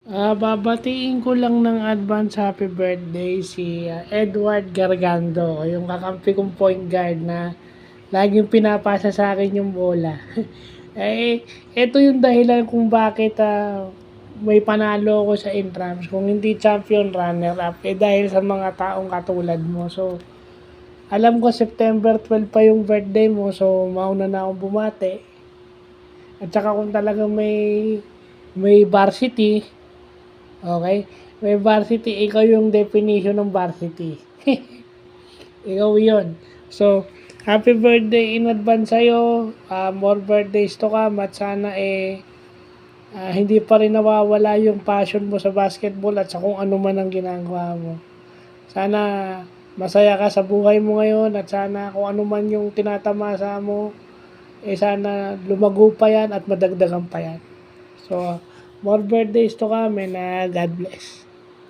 Babatiin ko lang ng advance happy birthday si Edward Gargando, yung kakampi kong point guard na laging pinapasa sa akin yung bola. Ito yung dahilan kung bakit may panalo ako sa intrams. Kung hindi champion runner-up, dahil sa mga taong katulad mo. So, alam ko September 12 pa yung birthday mo, so mauna na akong bumati. At saka kung talagang may varsity, okay? May varsity, ikaw yung definition ng varsity. Ikaw yun. So, happy birthday in advance sa'yo. More birthdays to come at sana hindi pa rin nawawala yung passion mo sa basketball at sa kung ano man ang ginagawa mo. Sana masaya ka sa buhay mo ngayon at sana kung ano man yung tinatamasa mo, sana lumago pa yan at madagdagan pa yan. So, more birthdays to come and God bless.